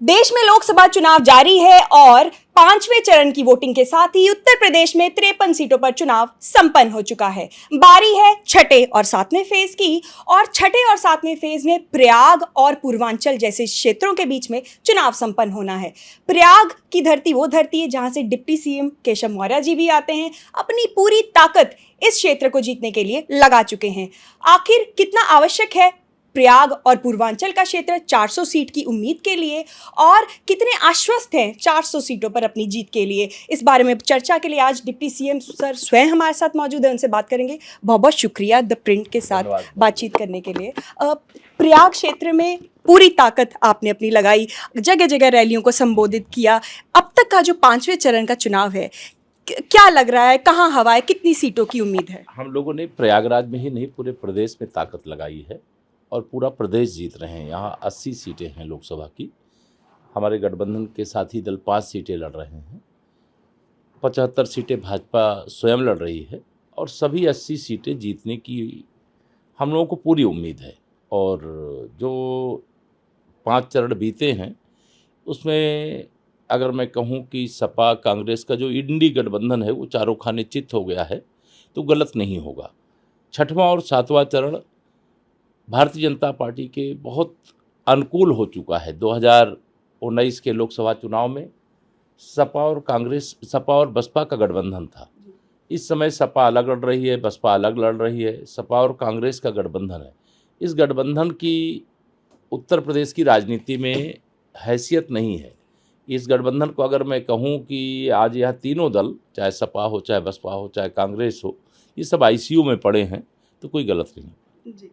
देश में लोकसभा चुनाव जारी है और पांचवें चरण की वोटिंग के साथ ही उत्तर प्रदेश में 53 सीटों पर चुनाव संपन्न हो चुका है। बारी है छठे और सातवें फेज की और छठे और सातवें फेज में प्रयाग और पूर्वांचल जैसे क्षेत्रों के बीच में चुनाव संपन्न होना है। प्रयाग की धरती वो धरती है जहां से डिप्टी सीएम केशव मौर्य जी भी आते हैं, अपनी पूरी ताकत इस क्षेत्र को जीतने के लिए लगा चुके हैं। आखिर कितना आवश्यक है प्रयाग और पूर्वांचल का क्षेत्र 400 सीट की उम्मीद के लिए और कितने आश्वस्त हैं 400 सीटों पर अपनी जीत के लिए, इस बारे में चर्चा के लिए आज डिप्टी सीएम सर स्वयं हमारे साथ मौजूद है। उनसे बात करेंगे। बहुत बहुत शुक्रिया द प्रिंट के साथ बातचीत करने के लिए। प्रयाग क्षेत्र में पूरी ताकत आपने अपनी लगाई, जगह जगह रैलियों को संबोधित किया। अब तक का जो पांचवें चरण का चुनाव है, क्या लग रहा है, कहाँ हवा है, कितनी सीटों की उम्मीद है? हम लोगों ने प्रयागराज में ही नहीं पूरे प्रदेश में ताकत लगाई है और पूरा प्रदेश जीत रहे हैं। यहाँ 80 सीटें हैं लोकसभा की। हमारे गठबंधन के साथी दल 5 सीटें लड़ रहे हैं, 75 सीटें भाजपा स्वयं लड़ रही है और सभी 80 सीटें जीतने की हम लोगों को पूरी उम्मीद है। और जो 5 चरण बीते हैं उसमें अगर मैं कहूँ कि सपा कांग्रेस का जो इंडी गठबंधन है वो चारों खाने चित हो गया है तो गलत नहीं होगा। छठवां और सातवां चरण भारतीय जनता पार्टी के बहुत अनुकूल हो चुका है। 2019 के लोकसभा चुनाव में सपा और बसपा का गठबंधन था। इस समय सपा अलग लड़ रही है, बसपा अलग लड़ रही है, सपा और कांग्रेस का गठबंधन है। इस गठबंधन की उत्तर प्रदेश की राजनीति में हैसियत नहीं है। इस गठबंधन को अगर मैं कहूँ कि आज यह तीनों दल, चाहे सपा हो, चाहे बसपा हो, चाहे कांग्रेस हो, ये सब आईसीयू में पड़े हैं तो कोई गलत नहीं। जी,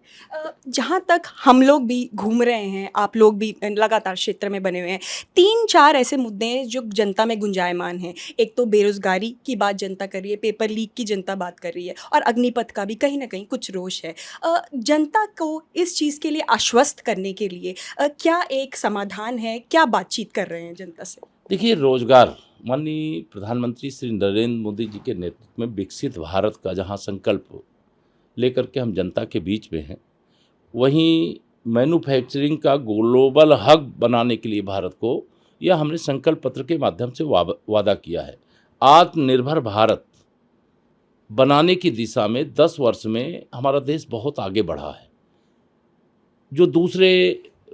जहाँ तक हम लोग भी घूम रहे हैं, आप लोग भी लगातार क्षेत्र में बने हुए हैं, 3-4 ऐसे मुद्दे हैं जो जनता में गुंजायमान हैं। एक तो बेरोजगारी की बात जनता कर रही है, पेपर लीक की जनता बात कर रही है और अग्निपथ का भी कहीं ना कहीं कुछ रोष है। जनता को इस चीज़ के लिए आश्वस्त करने के लिए क्या एक समाधान है, क्या बातचीत कर रहे हैं जनता से? देखिए, रोजगार, माननीय प्रधानमंत्री श्री नरेंद्र मोदी जी के नेतृत्व में विकसित भारत का जहाँ संकल्प लेकर के हम जनता के बीच में हैं, वहीं मैन्युफैक्चरिंग का ग्लोबल हब बनाने के लिए भारत को यह हमने संकल्प पत्र के माध्यम से वादा किया है। आत्मनिर्भर भारत बनाने की दिशा में 10 वर्ष में हमारा देश बहुत आगे बढ़ा है। जो दूसरे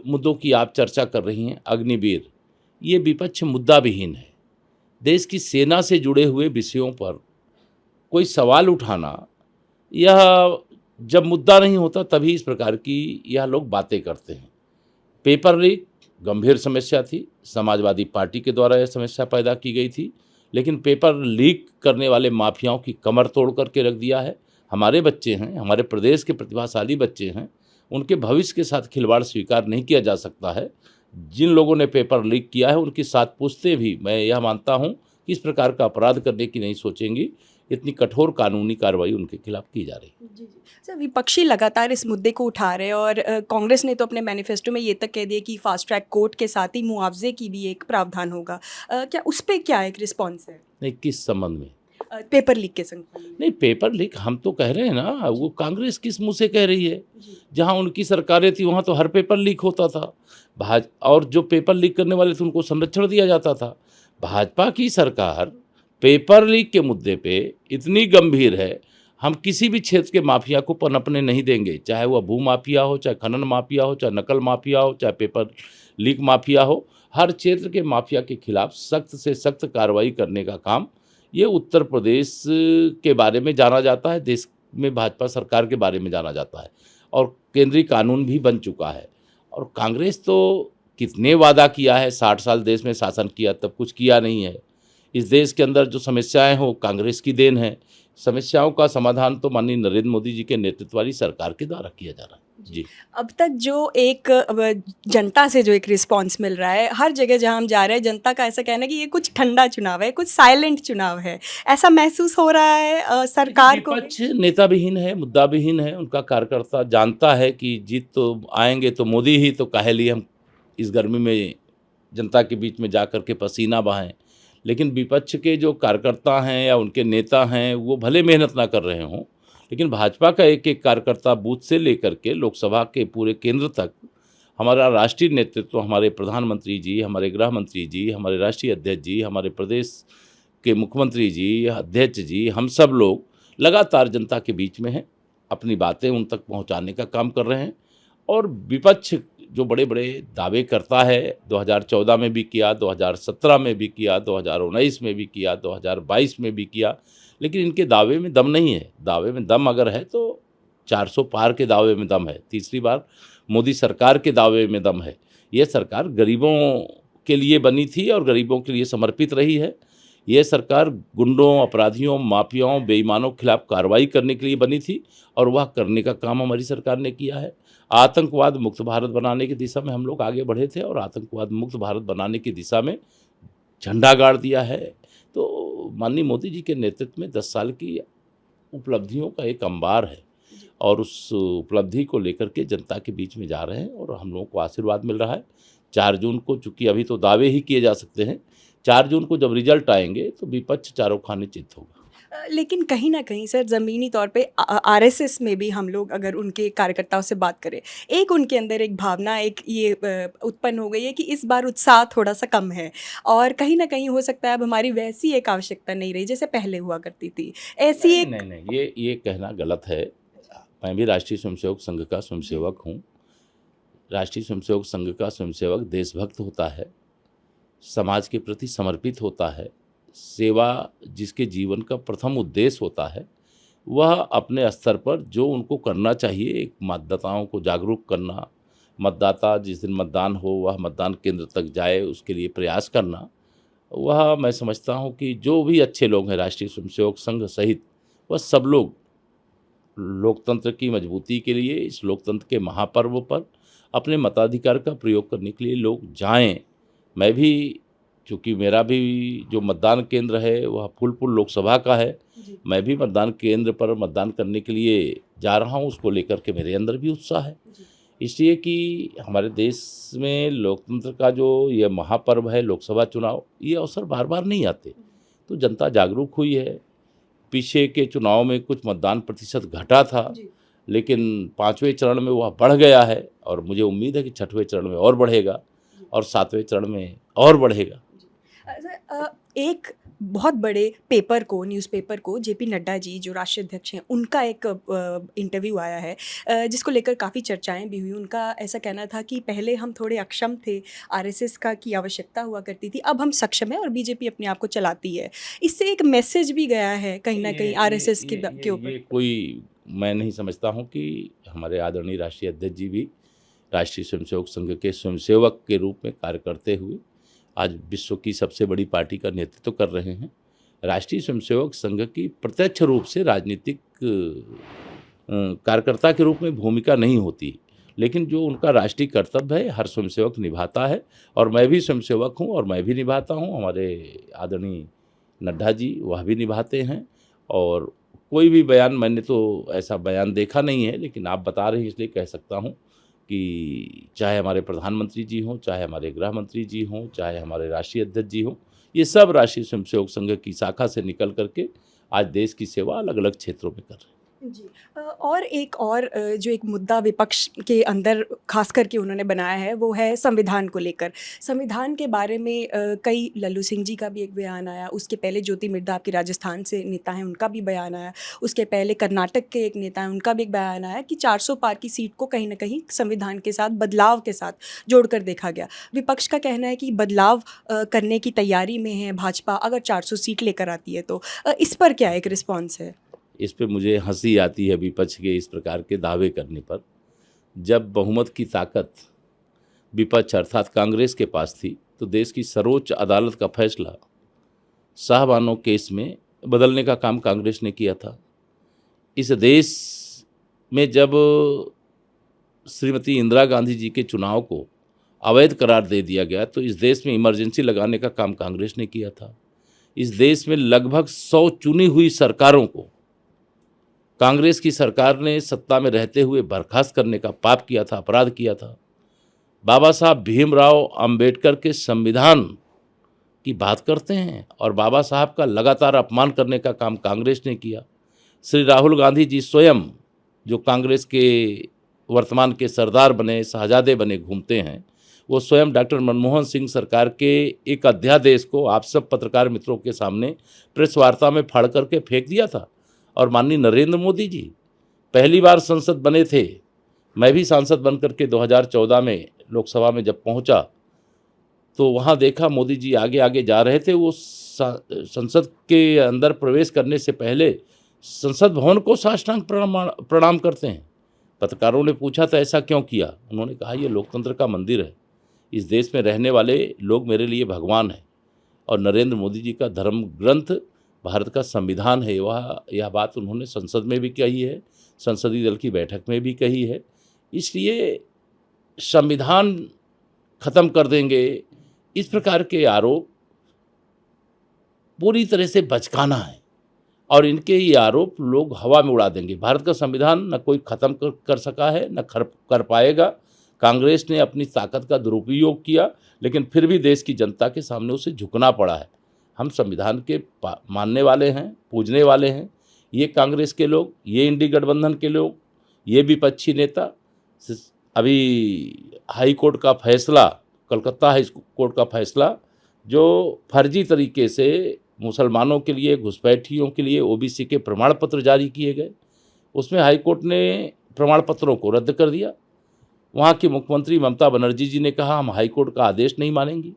मुद्दों की आप चर्चा कर रही हैं, अग्निवीर, ये विपक्ष मुद्दा विहीन है। देश की सेना से जुड़े हुए विषयों पर कोई सवाल उठाना, यह जब मुद्दा नहीं होता तभी इस प्रकार की यह लोग बातें करते हैं। पेपर लीक गंभीर समस्या थी, समाजवादी पार्टी के द्वारा यह समस्या पैदा की गई थी, लेकिन पेपर लीक करने वाले माफियाओं की कमर तोड़ करके रख दिया है। हमारे बच्चे हैं, हमारे प्रदेश के प्रतिभाशाली बच्चे हैं, उनके भविष्य के साथ खिलवाड़ स्वीकार नहीं किया जा सकता है। जिन लोगों ने पेपर लीक किया है उनकी 7 पुश्तें भी, मैं यह मानता हूँ कि इस प्रकार का अपराध करने की नहीं सोचेंगी। इतनी कठोर कानूनी कार्रवाई उनके खिलाफ की जा रही है। जी जी सर, विपक्षी लगातार इस मुद्दे को उठा रहे हैं और कांग्रेस ने तो अपने मैनिफेस्टो में ये तक कह दिया कि फास्ट ट्रैक कोर्ट के साथ ही मुआवजे की भी एक प्रावधान होगा। क्या उस पर क्या एक रिस्पॉन्स है? नहीं, किस संबंध में? पेपर लीक के संबंध में। नहीं, पेपर लीक हम तो कह रहे हैं ना, वो कांग्रेस किस मुंह से कह रही है? जहाँ उनकी सरकारें थी वहाँ तो हर पेपर लीक होता था। और जो पेपर लीक करने वाले थे उनको संरक्षण दिया जाता था। भाजपा की सरकार पेपर लीक के मुद्दे पे इतनी गंभीर है, हम किसी भी क्षेत्र के माफिया को पनपने नहीं देंगे, चाहे वह भू माफिया हो, चाहे खनन माफिया हो, चाहे नकल माफिया हो, चाहे पेपर लीक माफिया हो। हर क्षेत्र के माफिया के खिलाफ सख्त से सख्त कार्रवाई करने का काम ये उत्तर प्रदेश के बारे में जाना जाता है, देश में भाजपा सरकार के बारे में जाना जाता है और केंद्रीय कानून भी बन चुका है। और कांग्रेस तो कितने वादा किया है, 60 साल देश में शासन किया, तब कुछ किया नहीं है। इस देश के अंदर जो समस्याएं हो कांग्रेस की देन है। समस्याओं का समाधान तो माननीय नरेंद्र मोदी जी के नेतृत्व वाली सरकार के द्वारा किया जा रहा है। जी, अब तक जो एक जनता से जो एक रिस्पांस मिल रहा है, हर जगह जहां हम जा रहे हैं जनता का ऐसा कहना है कि ये कुछ ठंडा चुनाव है, कुछ साइलेंट चुनाव है, ऐसा महसूस हो रहा है सरकार को? विपक्ष नेता विहीन है, मुद्दा विहीन है। उनका कार्यकर्ता जानता है कि जीत तो आएंगे तो मोदी ही, तो काहे लिए हम इस गर्मी में जनता के बीच में जा कर के पसीना बहाएं। लेकिन विपक्ष के जो कार्यकर्ता हैं या उनके नेता हैं वो भले मेहनत ना कर रहे हों, लेकिन भाजपा का एक एक कार्यकर्ता बूथ से लेकर के लोकसभा के पूरे केंद्र तक हमारा राष्ट्रीय नेतृत्व, हमारे प्रधानमंत्री जी, हमारे गृह मंत्री जी, हमारे राष्ट्रीय अध्यक्ष जी, हमारे प्रदेश के मुख्यमंत्री जी, अध्यक्ष जी, हम सब लोग लगातार जनता के बीच में हैं, अपनी बातें उन तक पहुंचाने का काम कर रहे हैं। और विपक्ष जो बड़े बड़े दावे करता है, 2014 में भी किया, 2017 में भी किया, 2019 में भी किया, 2022 में भी किया, लेकिन इनके दावे में दम नहीं है। दावे में दम अगर है तो 400 पार के दावे में दम है, तीसरी बार मोदी सरकार के दावे में दम है। ये सरकार गरीबों के लिए बनी थी और गरीबों के लिए समर्पित रही है। ये सरकार गुंडों, अपराधियों, माफियाओं, बेईमानों के खिलाफ कार्रवाई करने के लिए बनी थी और वह करने का काम हमारी सरकार ने किया है। आतंकवाद मुक्त भारत बनाने की दिशा में हम लोग आगे बढ़े थे और आतंकवाद मुक्त भारत बनाने की दिशा में झंडा गाड़ दिया है। तो माननीय मोदी जी के नेतृत्व में 10 साल की उपलब्धियों का एक अंबार है और उस उपलब्धि को लेकर के जनता के बीच में जा रहे हैं और हम लोगों को आशीर्वाद मिल रहा है। 4 जून को, चूँकि अभी तो दावे ही किए जा सकते हैं, 4 जून को जब रिजल्ट आएंगे तो विपक्ष चारों खाने चित होगा। लेकिन कहीं ना कहीं सर ज़मीनी तौर पे आरएसएस में भी हम लोग अगर उनके कार्यकर्ताओं से बात करें, एक उनके अंदर एक भावना एक ये उत्पन्न हो गई है कि इस बार उत्साह थोड़ा सा कम है और कहीं ना कहीं हो सकता है अब हमारी वैसी एक आवश्यकता नहीं रही जैसे पहले हुआ करती थी। ऐसी नहीं एक नहीं नहीं, ये कहना गलत है। मैं भी राष्ट्रीय स्वयंसेवक संघ का स्वयंसेवक हूँ। राष्ट्रीय स्वयंसेवक संघ का स्वयंसेवक देशभक्त होता है, समाज के प्रति समर्पित होता है, सेवा जिसके जीवन का प्रथम उद्देश्य होता है, वह अपने स्तर पर जो उनको करना चाहिए, एक मतदाताओं को जागरूक करना, मतदाता जिस दिन मतदान हो वह मतदान केंद्र तक जाए उसके लिए प्रयास करना, वह मैं समझता हूँ कि जो भी अच्छे लोग हैं राष्ट्रीय स्वयंसेवक संघ सहित, वह सब लोग लोकतंत्र की मजबूती के लिए, इस लोकतंत्र के महापर्व पर अपने मताधिकार का प्रयोग करने के लिए लोग जाएं। मैं भी, चूँकि मेरा भी जो मतदान केंद्र है वह फूलपुर लोकसभा का है, मैं भी मतदान केंद्र पर मतदान करने के लिए जा रहा हूँ। उसको लेकर के मेरे अंदर भी उत्साह है, इसलिए कि हमारे देश में लोकतंत्र का जो यह महापर्व है लोकसभा चुनाव, ये अवसर बार बार नहीं आते। तो जनता जागरूक हुई है। पीछे के चुनाव में कुछ मतदान प्रतिशत घटा था, लेकिन 5वें चरण में वह बढ़ गया है और मुझे उम्मीद है कि 6वें चरण में और बढ़ेगा और 7वें चरण में और बढ़ेगा। एक बहुत बड़े पेपर को, न्यूज़पेपर को, जेपी नड्डा जी जो राष्ट्रीय अध्यक्ष हैं, उनका एक इंटरव्यू आया है जिसको लेकर काफ़ी चर्चाएं भी हुई। उनका ऐसा कहना था कि पहले हम थोड़े अक्षम थे, आरएसएस का की आवश्यकता हुआ करती थी, अब हम सक्षम हैं और बीजेपी अपने आप को चलाती है। इससे एक मैसेज भी गया है कहीं ना कहीं आरएसएस के ऊपर। ये कोई, मैं नहीं समझता हूँ कि हमारे आदरणीय राष्ट्रीय अध्यक्ष जी भी राष्ट्रीय स्वयंसेवक संघ के स्वयंसेवक के रूप में कार्य करते हुए आज विश्व की सबसे बड़ी पार्टी का नेतृत्व कर रहे हैं। राष्ट्रीय स्वयंसेवक संघ की प्रत्यक्ष रूप से राजनीतिक कार्यकर्ता के रूप में भूमिका नहीं होती, लेकिन जो उनका राष्ट्रीय कर्तव्य है हर स्वयंसेवक निभाता है और मैं भी स्वयंसेवक हूँ और मैं भी निभाता हूँ। हमारे आदरणीय नड्डा जी वह भी निभाते हैं और कोई भी बयान, मैंने तो ऐसा बयान देखा नहीं है, लेकिन आप बता रहे हैं इसलिए कह सकता हूँ कि चाहे हमारे प्रधानमंत्री जी हों, चाहे हमारे गृह मंत्री जी हों, चाहे हमारे राष्ट्रीय अध्यक्ष जी हों, ये सब राष्ट्रीय स्वयंसेवक संघ की शाखा से निकल करके आज देश की सेवा अलग अलग क्षेत्रों में कर रहे हैं। जी। और एक और जो एक मुद्दा विपक्ष के अंदर खास करके उन्होंने बनाया है वो है संविधान को लेकर। संविधान के बारे में कई, लल्लू सिंह जी का भी एक बयान आया, उसके पहले ज्योति मिर्धा आपके राजस्थान से नेता हैं उनका भी बयान आया, उसके पहले कर्नाटक के एक नेता हैं उनका भी एक बयान आया कि 400 पार की सीट को कहीं ना कहीं संविधान के साथ, बदलाव के साथ जोड़कर देखा गया। विपक्ष का कहना है कि बदलाव करने की तैयारी में है भाजपा अगर 400 सीट लेकर आती है तो। इस पर क्या एक रिस्पॉन्स है? इस पे मुझे हंसी आती है विपक्ष के इस प्रकार के दावे करने पर। जब बहुमत की ताकत विपक्ष अर्थात कांग्रेस के पास थी तो देश की सर्वोच्च अदालत का फैसला शाहबानो केस में बदलने का काम कांग्रेस ने किया था। इस देश में जब श्रीमती इंदिरा गांधी जी के चुनाव को अवैध करार दे दिया गया तो इस देश में इमरजेंसी लगाने का काम कांग्रेस ने किया था। इस देश में लगभग 100 चुनी हुई सरकारों को कांग्रेस की सरकार ने सत्ता में रहते हुए बर्खास्त करने का पाप किया था, अपराध किया था। बाबा साहब भीमराव अंबेडकर के संविधान की बात करते हैं और बाबा साहब का लगातार अपमान करने का काम कांग्रेस ने किया। श्री राहुल गांधी जी स्वयं जो कांग्रेस के वर्तमान के सरदार बने, शहजादे बने घूमते हैं, वो स्वयं डॉक्टर मनमोहन सिंह सरकार के एक अध्यादेश को आप सब पत्रकार मित्रों के सामने प्रेस वार्ता में फाड़ करके फेंक दिया था। और माननीय नरेंद्र मोदी जी पहली बार संसद बने थे, मैं भी सांसद बन करके 2014 में लोकसभा में जब पहुंचा तो वहाँ देखा मोदी जी आगे आगे जा रहे थे। वो संसद के अंदर प्रवेश करने से पहले संसद भवन को साष्टांग प्रणाम करते हैं। पत्रकारों ने पूछा था ऐसा क्यों किया, उन्होंने कहा ये लोकतंत्र का मंदिर है, इस देश में रहने वाले लोग मेरे लिए भगवान हैं और नरेंद्र मोदी जी का धर्म ग्रंथ भारत का संविधान है। यह बात उन्होंने संसद में भी कही है, संसदीय दल की बैठक में भी कही है। इसलिए संविधान खत्म कर देंगे, इस प्रकार के आरोप पूरी तरह से बचकाना है और इनके ये आरोप लोग हवा में उड़ा देंगे। भारत का संविधान न कोई ख़त्म कर सका है, न कर पाएगा। कांग्रेस ने अपनी ताकत का दुरुपयोग किया, लेकिन फिर भी देश की जनता के सामने उसे झुकना पड़ा है। हम संविधान के मानने वाले हैं, पूजने वाले हैं। ये कांग्रेस के लोग, ये इंडी गठबंधन के लोग, ये विपक्षी नेता अभी हाई कोर्ट का फैसला, कलकत्ता हाई कोर्ट का फैसला जो फर्जी तरीके से मुसलमानों के लिए, घुसपैठियों के लिए ओबीसी के प्रमाण पत्र जारी किए गए, उसमें हाई कोर्ट ने प्रमाण पत्रों को रद्द कर दिया। वहाँ की मुख्यमंत्री ममता बनर्जी जी ने कहा हम हाई कोर्ट का आदेश नहीं मानेंगी,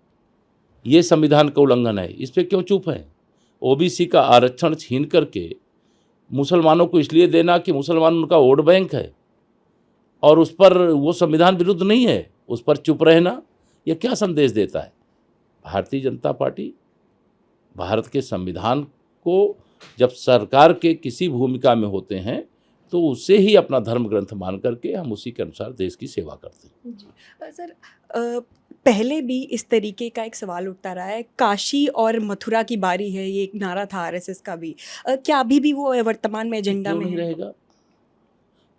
ये संविधान का उल्लंघन है। इस पर क्यों चुप है? ओबीसी का आरक्षण छीन करके मुसलमानों को इसलिए देना कि मुसलमान उनका वोट बैंक है और उस पर वो संविधान विरुद्ध नहीं है, उस पर चुप रहना यह क्या संदेश देता है? भारतीय जनता पार्टी भारत के संविधान को जब सरकार के किसी भूमिका में होते हैं तो उसे ही अपना धर्म ग्रंथ मान करके हम उसी के अनुसार देश की सेवा करते हैं। जी सर, पहले भी इस तरीके का एक सवाल उठता रहा है, काशी और मथुरा की बारी है, ये एक नारा था आरएसएस का भी। क्या अभी भी वो वर्तमान में एजेंडा क्यों में नहीं है? रहेगा?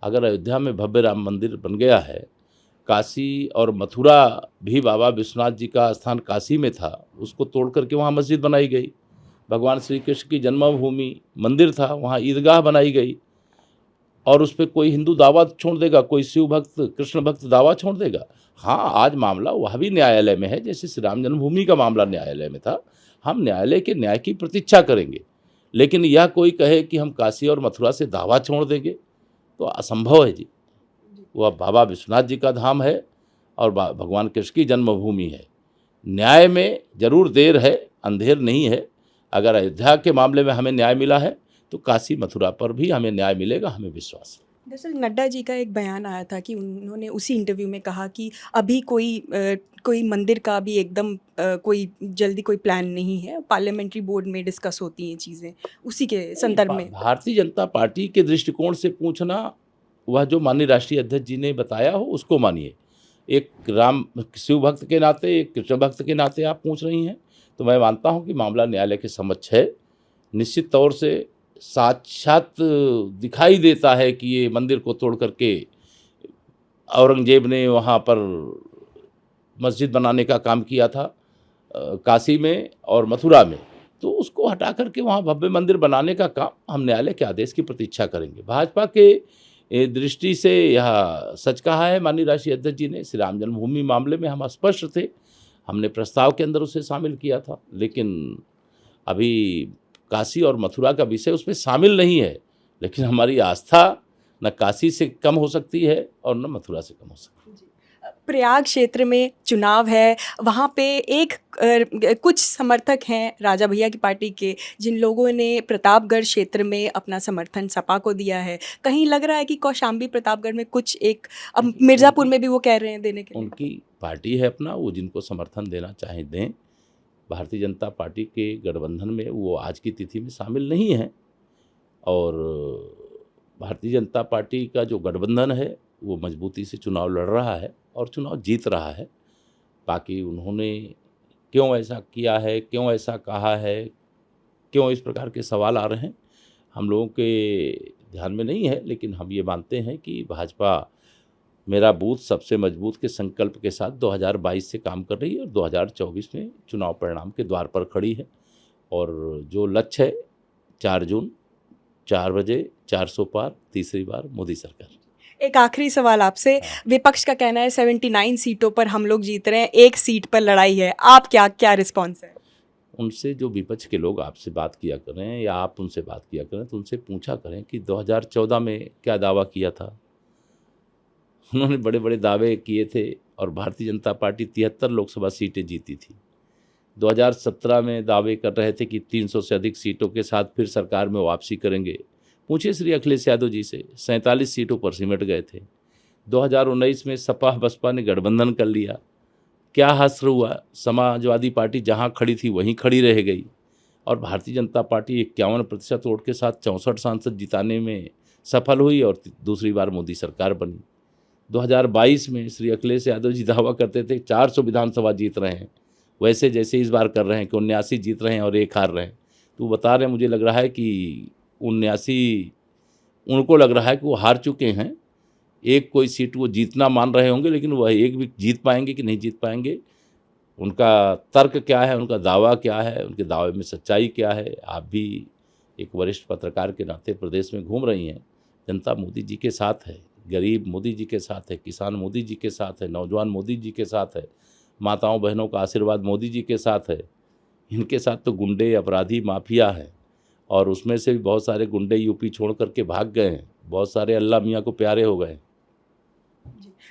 अगर अयोध्या में भव्य राम मंदिर बन गया है, काशी और मथुरा भी बाबा विश्वनाथ जी का स्थान काशी में था, उसको तोड़ करके वहाँ मस्जिद बनाई गई। भगवान श्री कृष्ण की जन्मभूमि मंदिर था, वहाँ ईदगाह बनाई गई और उस पर कोई हिंदू दावा छोड़ देगा, कोई शिव भक्त, कृष्ण भक्त दावा छोड़ देगा? हाँ, आज मामला वह भी न्यायालय में है, जैसे श्री राम जन्मभूमि का मामला न्यायालय में था। हम न्यायालय के न्याय की प्रतीक्षा करेंगे, लेकिन यह कोई कहे कि हम काशी और मथुरा से दावा छोड़ देंगे तो असंभव है जी। वह बाबा विश्वनाथ जी का धाम है और भगवान कृष्ण की जन्मभूमि है। न्याय में जरूर देर है, अंधेर नहीं है। अगर अयोध्या के मामले में हमें न्याय मिला है तो काशी मथुरा पर भी हमें न्याय मिलेगा, हमें विश्वास है। दरअसल नड्डा जी का एक बयान आया था कि उन्होंने उसी इंटरव्यू में कहा कि अभी कोई मंदिर का भी एकदम कोई जल्दी कोई प्लान नहीं है, पार्लियामेंट्री बोर्ड में डिस्कस होती हैं चीज़ें, उसी के संदर्भ में। भारतीय जनता पार्टी के दृष्टिकोण से पूछना, वह जो माननीय राष्ट्रीय अध्यक्ष जी ने बताया हो उसको मानिए। एक राम शिव भक्त के नाते, एक कृष्ण भक्त के नाते आप पूछ रही हैं, तो मैं मानता हूं कि मामला न्यायालय के समक्ष है। निश्चित तौर से साक्षात दिखाई देता है कि ये मंदिर को तोड़ करके औरंगजेब ने वहाँ पर मस्जिद बनाने का काम किया था काशी में और मथुरा में, तो उसको हटा करके वहाँ भव्य मंदिर बनाने का काम हम न्यायालय के आदेश की प्रतीक्षा करेंगे। भाजपा के दृष्टि से यह सच कहा है माननीय राष्ट्रीय अध्यक्ष जी ने। श्री राम जन्मभूमि मामले में हम स्पष्ट थे, हमने प्रस्ताव के अंदर उसे शामिल किया था, लेकिन अभी काशी और मथुरा का विषय उसमें शामिल नहीं है। लेकिन हमारी आस्था न काशी से कम हो सकती है और न मथुरा से कम हो सकती है। प्रयाग क्षेत्र में चुनाव है, वहाँ पे कुछ समर्थक हैं राजा भैया की पार्टी के, जिन लोगों ने प्रतापगढ़ क्षेत्र में अपना समर्थन सपा को दिया है। कहीं लग रहा है कि कौशाम्बी प्रतापगढ़ में कुछ एक, अब मिर्ज़ापुर में भी वो कह रहे हैं देने के लिए। उनकी पार्टी है अपना, वो जिनको समर्थन देना चाहें दें। भारतीय जनता पार्टी के गठबंधन में वो आज की तिथि में शामिल नहीं है और भारतीय जनता पार्टी का जो गठबंधन है वो मजबूती से चुनाव लड़ रहा है और चुनाव जीत रहा है। बाकी उन्होंने क्यों ऐसा किया है, क्यों ऐसा कहा है, क्यों इस प्रकार के सवाल आ रहे हैं, हम लोगों के ध्यान में नहीं है। लेकिन हम ये मानते हैं कि भाजपा मेरा बूथ सबसे मजबूत के संकल्प के साथ 2022 से काम कर रही है और 2024 में चुनाव परिणाम के द्वार पर खड़ी है। और जो लक्ष्य है 4 जून 4 बजे 400 पार, तीसरी बार मोदी सरकार। एक आखिरी सवाल आपसे। हाँ। विपक्ष का कहना है 79 सीटों पर हम लोग जीत रहे हैं, एक सीट पर लड़ाई है। आप क्या रिस्पॉन्स है? उनसे जो विपक्ष के लोग आपसे बात किया करें या आप उनसे बात किया करें तो उनसे पूछा करें कि 2014 में क्या दावा किया था। उन्होंने बड़े बड़े दावे किए थे और भारतीय जनता पार्टी 73 लोकसभा सीटें जीती थी। 2017 में दावे कर रहे थे कि 300 से अधिक सीटों के साथ फिर सरकार में वापसी करेंगे। पूछिए श्री अखिलेश यादव जी से, 47 सीटों पर सिमट गए थे। 2019 में सपा बसपा ने गठबंधन कर लिया। क्या हासिल हुआ? समाजवादी पार्टी जहां खड़ी थी वहीं खड़ी रह गई और भारतीय जनता पार्टी 51% वोट के साथ 64 सांसद जिताने में सफल हुई और दूसरी बार मोदी सरकार बनी। 2022 में श्री अखिलेश यादव जी दावा करते थे 400 विधानसभा जीत रहे हैं, वैसे जैसे इस बार कर रहे हैं कि 79 जीत रहे हैं और एक हार रहे हैं। तो वो बता रहे हैं, मुझे लग रहा है कि 79 उनको लग रहा है कि वो हार चुके हैं। एक कोई सीट वो जीतना मान रहे होंगे, लेकिन वह एक भी जीत पाएंगे कि नहीं जीत पाएंगे, उनका तर्क क्या है, उनका दावा क्या है, उनके दावे में सच्चाई क्या है। आप भी एक वरिष्ठ पत्रकार के नाते प्रदेश में घूम रही हैं। जनता मोदी जी के साथ है, गरीब मोदी जी के साथ है, किसान मोदी जी के साथ है, नौजवान मोदी जी के साथ है, माताओं बहनों का आशीर्वाद मोदी जी के साथ है। इनके साथ तो गुंडे, अपराधी, माफिया है और उसमें से भी बहुत सारे गुंडे यूपी छोड़ करके भाग गए हैं, बहुत सारे अल्लाह मियाँ को प्यारे हो गए।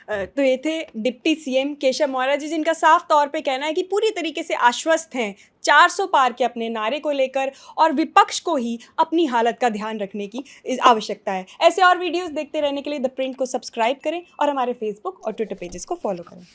तो ये थे डिप्टी सीएम केशव मौर्य जी, जिनका साफ तौर पे कहना है कि पूरी तरीके से आश्वस्त हैं 400 पार के अपने नारे को लेकर और विपक्ष को ही अपनी हालत का ध्यान रखने की आवश्यकता है। ऐसे और वीडियोस देखते रहने के लिए द प्रिंट को सब्सक्राइब करें और हमारे फेसबुक और ट्विटर पेजेस को फॉलो करें।